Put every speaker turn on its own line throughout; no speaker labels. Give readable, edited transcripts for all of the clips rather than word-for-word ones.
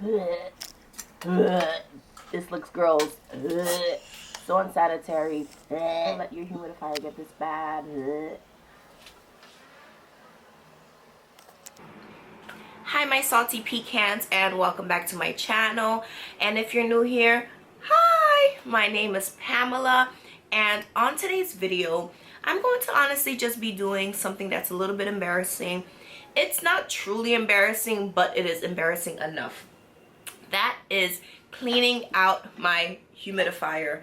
This looks gross. So unsanitary. Don't let your humidifier get this bad. Hi my salty pecans, and welcome back to my channel. And if you're new here, hi, my name is Pamela, and on today's video I'm going to honestly just be doing something that's a little bit embarrassing. It's not truly embarrassing, but it is embarrassing enough. That is cleaning out my humidifier.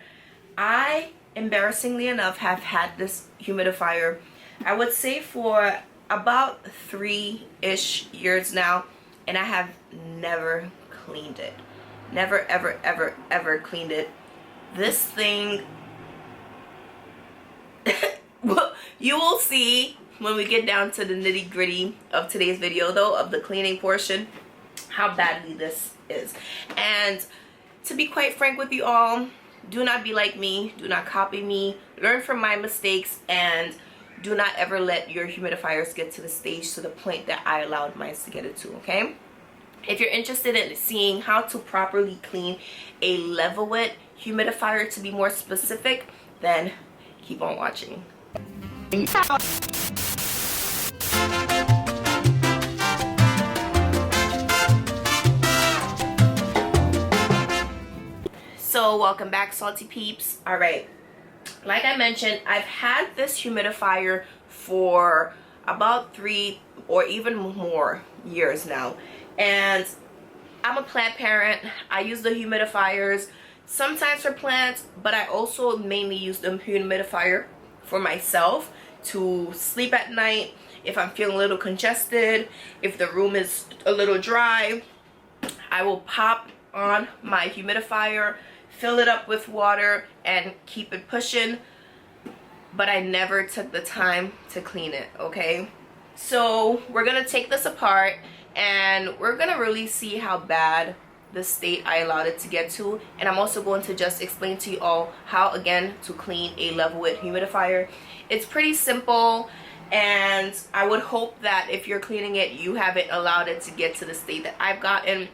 I, embarrassingly enough, have had this humidifier, I would say, for about 3-ish years now, and I have never cleaned it. Never, ever, ever, ever cleaned it. This thing, you will see when we get down to the nitty-gritty of today's video, though, of the cleaning portion, how badly this is. And to be quite frank with you all, do not be like me, do not copy me, learn from my mistakes, and do not ever let your humidifiers get to the stage, to the point that I allowed mine to get it to, okay? If you're interested in seeing how to properly clean a Levoit humidifier, to be more specific, then keep on watching. So welcome back, salty peeps. All right, like I mentioned, I've had this humidifier for about 3 or even more years now, and I'm a plant parent. I use the humidifiers sometimes for plants, but I also mainly use the humidifier for myself to sleep at night. If I'm feeling a little congested, if the room is a little dry, I will pop on my humidifier, fill it up with water, and keep it pushing. But I never took the time to clean it, okay? So we're gonna take this apart, and we're gonna really see how bad the state I allowed it to get to. And I'm also going to just explain to you all how, again, to clean a Levoit humidifier. It's pretty simple, and I would hope that if you're cleaning it, you haven't allowed it to get to the state that I've gotten.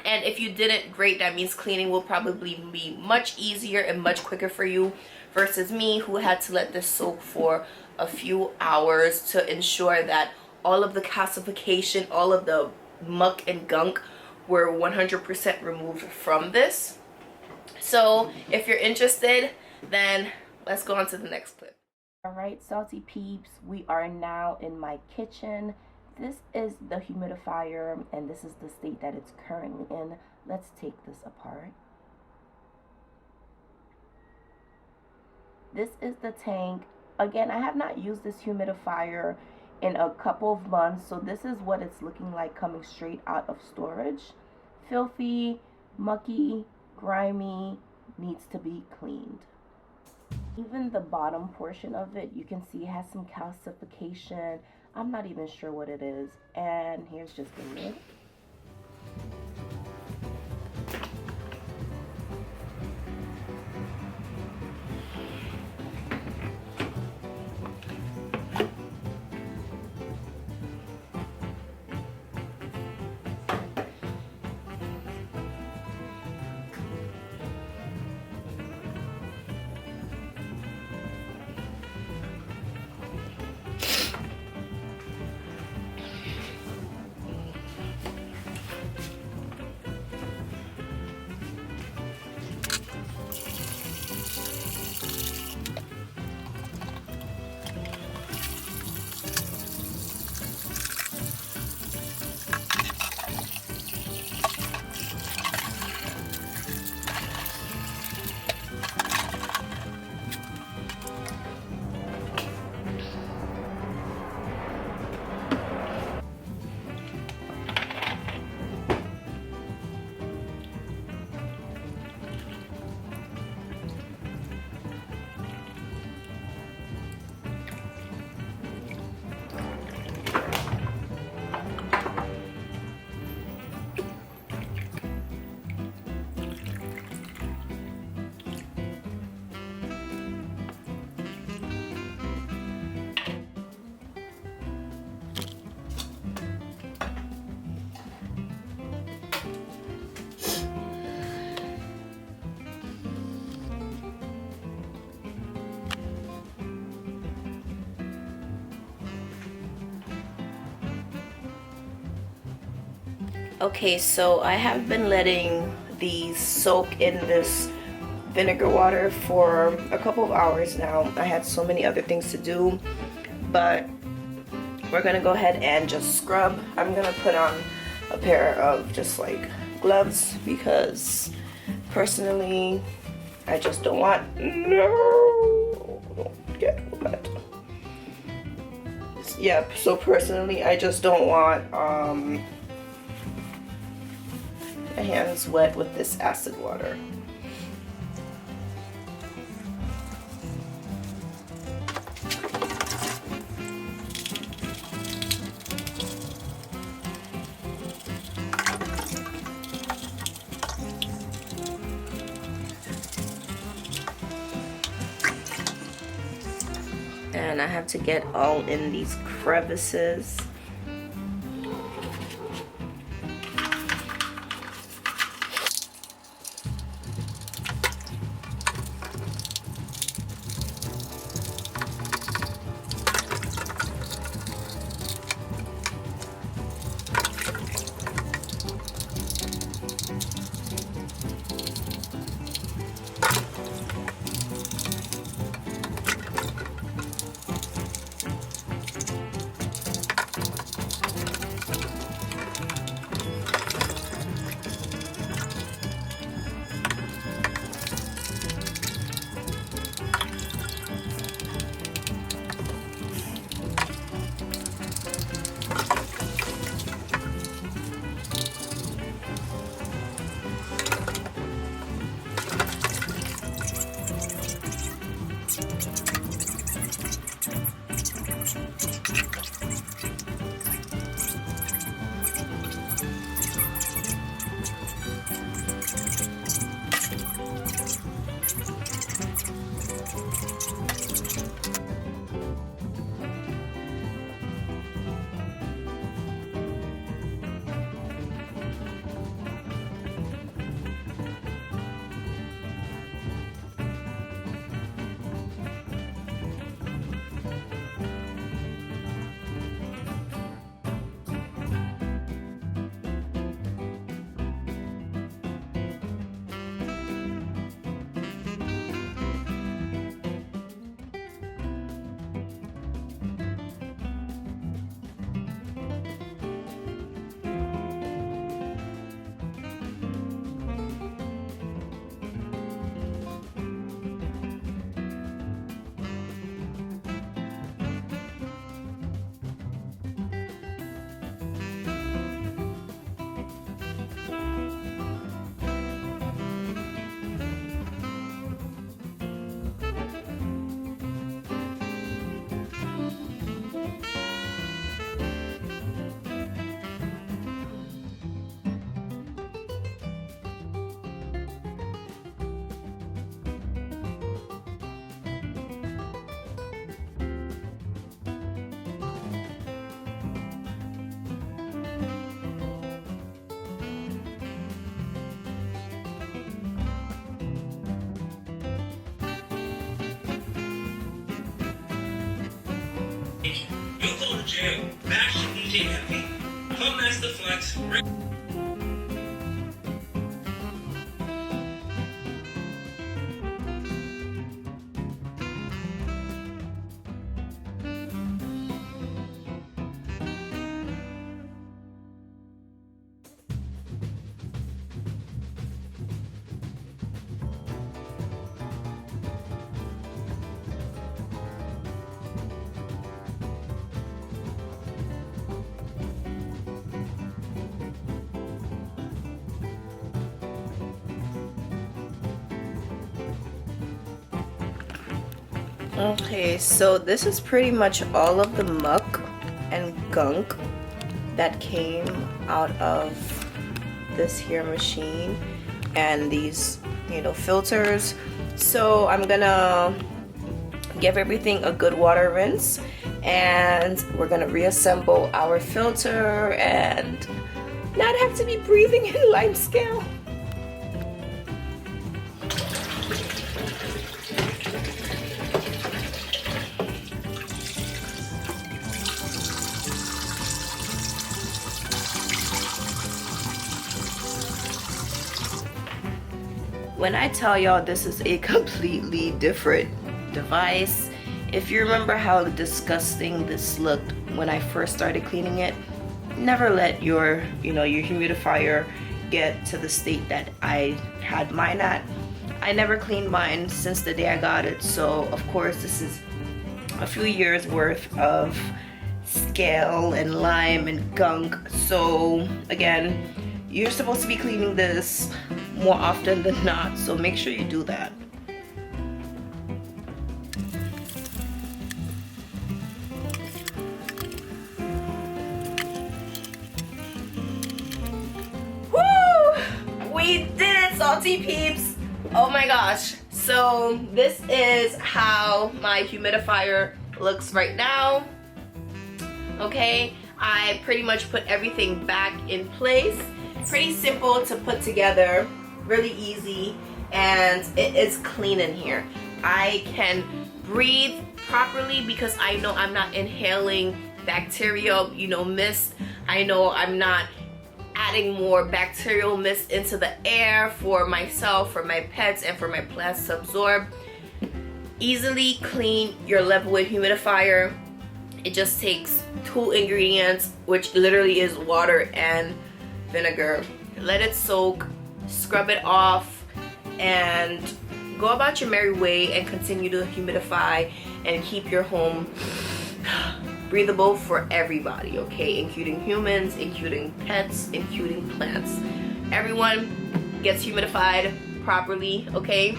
And if you didn't, great, that means cleaning will probably be much easier and much quicker for you versus me, who had to let this soak for a few hours to ensure that all of the calcification, all of the muck and gunk were 100% removed from this. So if you're interested, then let's go on to the next clip. All right, salty peeps, we are now in my kitchen. This is the humidifier, and this is the state that it's currently in. Let's take this apart. This is the tank. Again, I have not used this humidifier in a couple of months, so this is what it's looking like coming straight out of storage. Filthy, mucky, grimy, needs to be cleaned. Even the bottom portion of it, you can see, has some calcification. I'm not even sure what it is. And here's just the lid. Okay, so I have been letting these soak in this vinegar water for a couple of hours now. I had so many other things to do, but we're gonna go ahead and just scrub. I'm gonna put on a pair of just like gloves because personally I just don't want, no, don't get wet. Yep, so personally I just don't want my hands wet with this acid water. And I have to get all in these crevices.
You'll go to jail. Mash DJ heavy. Come as the flex.
Okay, so this is pretty much all of the muck and gunk that came out of this here machine and these, you know, filters. So I'm gonna give everything a good water rinse and we're gonna reassemble our filter and not have to be breathing in lime scale. When I tell y'all this is a completely different device, if you remember how disgusting this looked when I first started cleaning it, never let your humidifier get to the state that I had mine at. I never cleaned mine since the day I got it, so of course this is a few years worth of scale and lime and gunk. So again, you're supposed to be cleaning this more often than not, so make sure you do that. Woo! We did it, salty peeps! Oh my gosh. So this is how my humidifier looks right now. Okay, I pretty much put everything back in place. Pretty simple to put together, really easy, and it is clean in here. I can breathe properly because I know I'm not inhaling bacterial, mist. I know I'm not adding more bacterial mist into the air for myself, for my pets, and for my plants to absorb. Easily clean your Levoit humidifier. It just takes 2 ingredients, which literally is water and vinegar. Let it soak, scrub it off, and go about your merry way and continue to humidify and keep your home breathable for everybody, okay? Including humans, including pets, including plants. Everyone gets humidified properly, okay?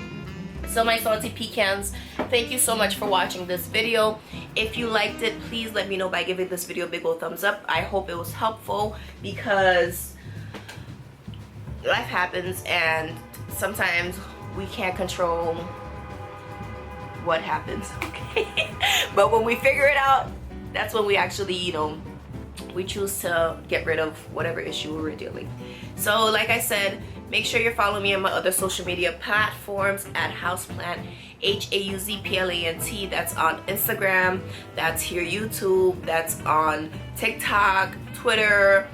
So my salty pecans, thank you so much for watching this video. If you liked it, please let me know by giving this video a big old thumbs up. I hope it was helpful because life happens and sometimes we can't control what happens, okay? But when we figure it out, that's when we actually, we choose to get rid of whatever issue we're dealing. So like I said, make sure you're following me on my other social media platforms at HauzPlant, HauzPlant. That's on Instagram, that's here YouTube, that's on TikTok, Twitter.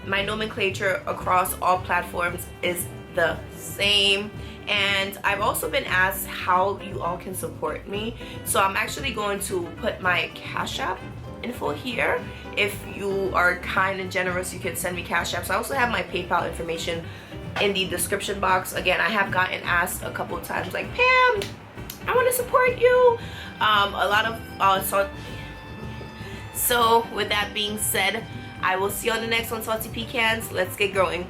My nomenclature across all platforms is the same. And I've also been asked how you all can support me. So I'm actually going to put my Cash App info here. If you are kind and generous, you can send me Cash Apps. I also have my PayPal information in the description box. Again, I have gotten asked a couple of times like, Pam, I want to support you. A lot of so with that being said, I will see you on the next one, salty pecans. Let's get growing.